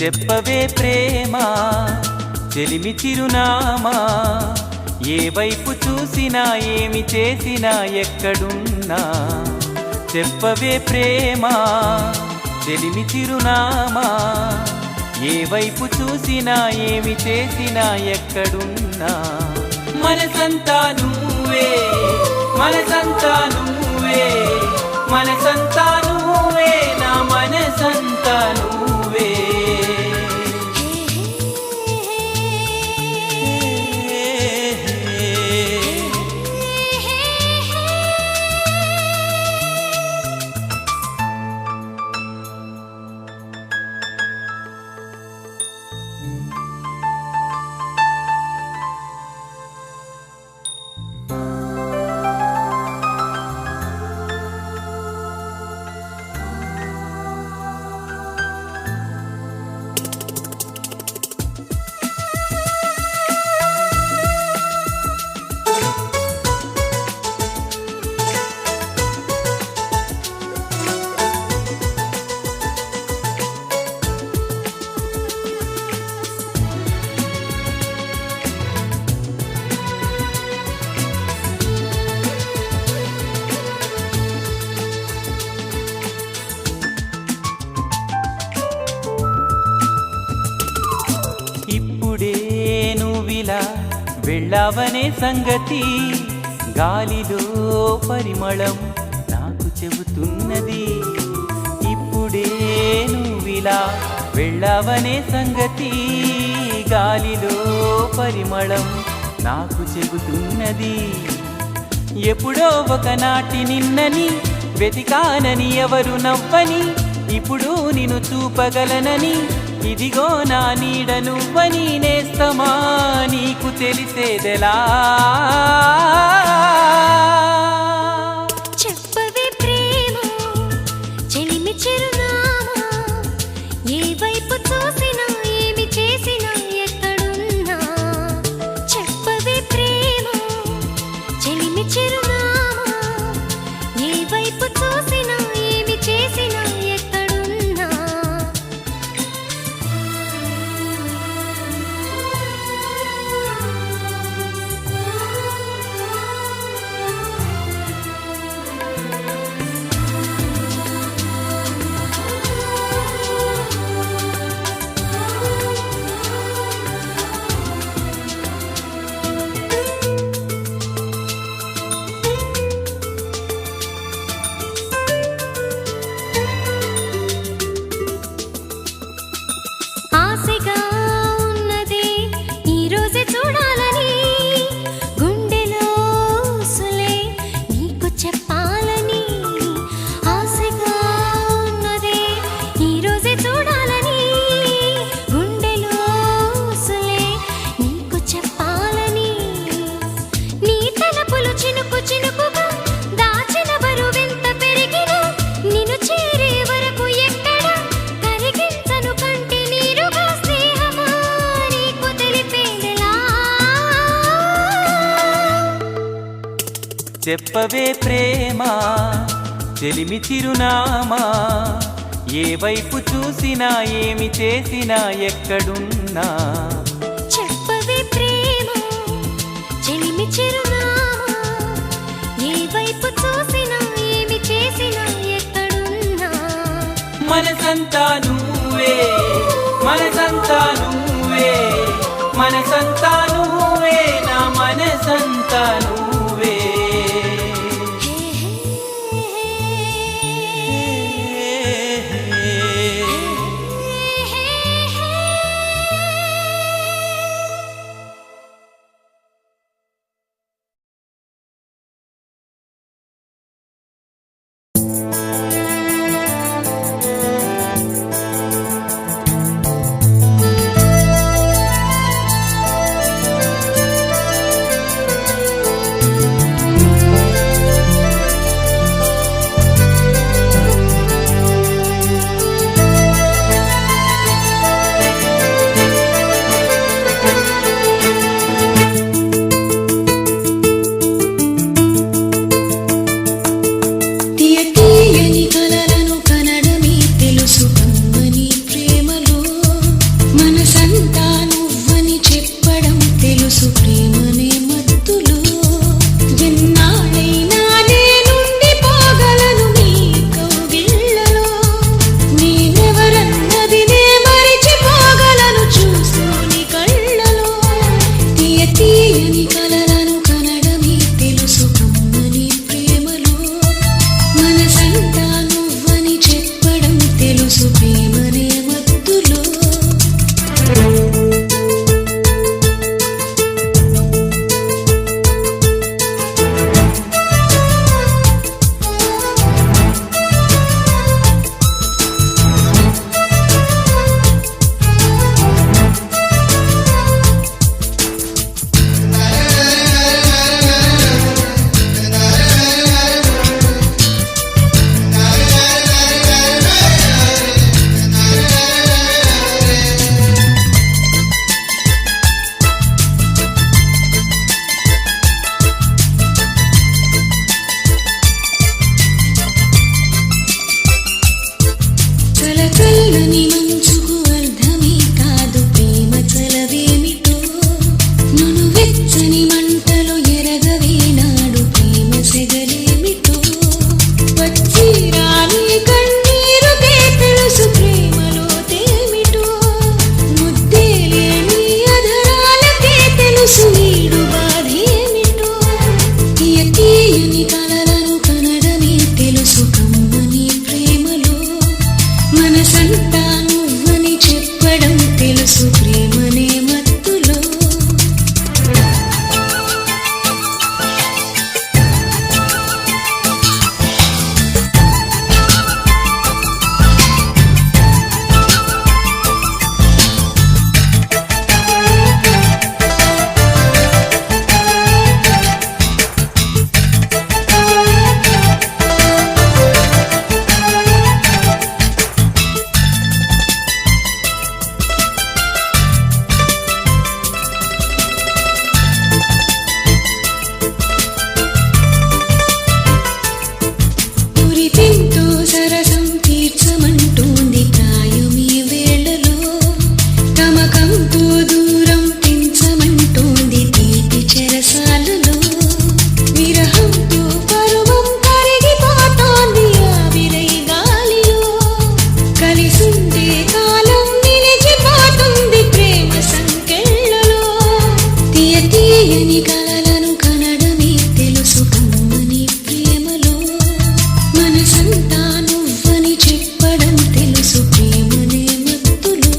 చెప్పవే ప్రేమ చెలిమి చిరునామా, ఏ వైపు చూసినా ఏమి చేసినా ఎక్కడున్నా. చెప్పవే ప్రేమ చెలిమి చిరునామా, ఏ వైపు చూసినా ఏమి చేసినా ఎక్కడున్నా. మనసంతా నువ్వే, మనసంతా నువ్వే, మనసంతా నువ్వే, నా మనసంతా నువ్వే. వెళ్ళావనే సంగతి గాలిలో పరిమళం నాకు చెబుతున్నది. ఇప్పుడే నువ్విలా వెళ్ళావనే సంగతి గాలిలో పరిమళం నాకు చెబుతున్నది. ఎప్పుడో ఒకనాటి నిన్నని వెతికానని ఎవరు నవ్వని, ఇప్పుడు నిన్ను చూపగలనని ఇదిగో నా నీడ నువ్వని నేస్తమా నీకు తెలిసేదెలా. చెప్పవే ప్రేమ చెలిమి చిరునామా, ఏ వైపు చూసినా ఏమి చేసినా ఎక్కడున్నా. చెప్పవే ప్రేమ చెలిమి చిరునామా, ఏ వైపు చూసినా ఏమి చేసినా ఎక్కడున్నా. ఆశగా ఉన్నదే ఈరోజే చూడాలని, గుండెలో సులే నీకు చెప్పాలని. ఆశగా ఉన్నదే ఈరోజే చూడాలని, గుండెలో సులే నీకు చెప్పాలని. నీ తలపులు చినుకు చినుకుగా దాచిన బరువెంత పెరిగినా, నిన్ను చేరే వరకు ఎక్కడ కరిగించను కంటి నీరుగా స్నేహమా నీకు తెలిపేదెలా. చెప్పవే ప్రేమ చెలిమి చిరునామా, ఏ వైపు చూసినా ఏమి చేసినా ఎక్కడున్నా. చెప్పవే ప్రేమ చెలిమి చిరునామా, ఏ వైపు చూసినా ఏమి చేసినా ఎక్కడున్నా. మనసంతా నువ్వే, మనసంతా నువ్వే, మనసంతా నువ్వే, నా మనసంతా నువ్వే. తీయని కలలను కనడమే తెలుసు కమ్మని ప్రేమలో మనసంతా నువ్వని చెప్పడం తెలుసు ప్రేమనే మత్తులో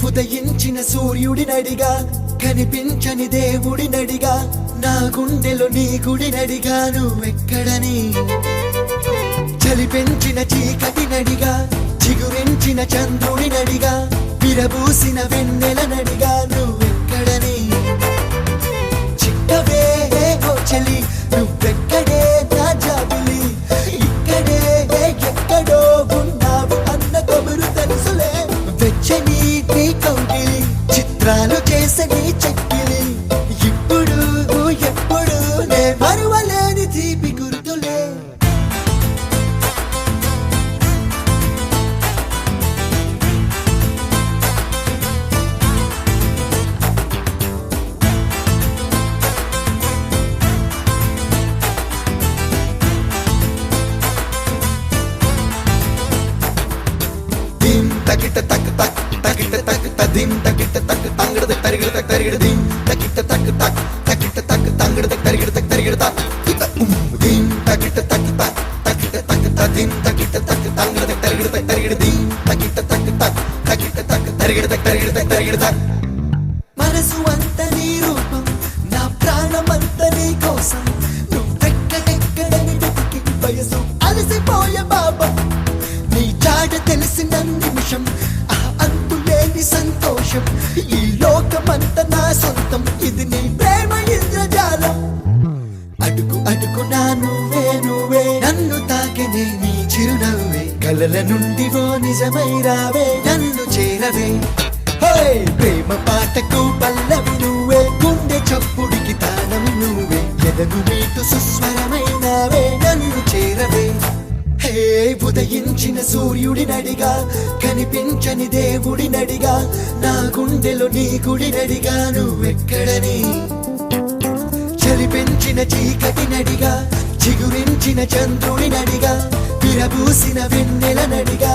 ఉదయించిన సూర్యుడినడిగా కనిపించని దేవుడినడిగా నా గుండెలో నీ గుడినడిగా నువ్వెక్కడని చలి పెంచిన చీకటినడిగా చిగురించిన చంద్రుడినడిగా విరబూసిన వెన్నెలనడిగా నువ్వెక్కడని చిక్కవే ఓ చలి నువ్వెక్కడే నా జాబిలి ఇక్కడే ఎక్కడో ఉన్నావు అన్న కబురు తెలుసులే వెచ్చని నీ కౌగిలి చిత్రాలు చేసే నీ చెక్కిలి ఇప్పుడు ఎప్పుడు నే మరువలేని తీపి గుర్తులే తకిట తక్ తక్ తకిట తక్ తదిం తకిట తక్ తంగడ తరిగిడ తక్ తరిగిడ దిం తకిట తక్ తక్ తకిట తక్ తంగడ తరిగిడ తక్ తరిగిడ తా దిం తకిట తక్ తక్ తకిట తక్ తదిం తకిట తక్ తంగడ తరిగిడ తక్ తరిగిడ దిం తకిట తక్ తక్ తకిట తక్ తరిగిడ తక్ తరిగిడ తక్ తరిగిడ తా మనసు అంత నీ రూపం నా ప్రాణమంత నీ కోసం నువ్వెక్కడెక్కడని వెతికి వయసు అలసిపోయే బాబా నీ జాడ తెలిసిన నిమిషం ఆ అంతులేని సంతోషం ఈ లోకమంత నా సొంతం ఇది నీ ప్రేమ ఇంద్రజాలం అడుగు అడుగునా నువ్వే నువ్వే నన్ను తాకినే నీ చిరునవ్వే కలల నుండి ఓ నిజమై రావే నన్ను చేరవే హోయ్ ప్రేమ పాటకు పల్లవి నువ్వే గుండె చప్పుడికి తాళం నువ్వే ఎదగు మీటు సుస్వరమైనావే నన్ను చేరవే ఉదయించిన సూర్యుడినడిగా కనిపించని దేవుడినడిగా నా గుండెలో నీ గుడినడిగా నువ్వెక్కడని చలి పెంచిన చీకటినడిగా చిగురించిన చంద్రుడినడిగా విరబూసిన వెన్నెలనడిగా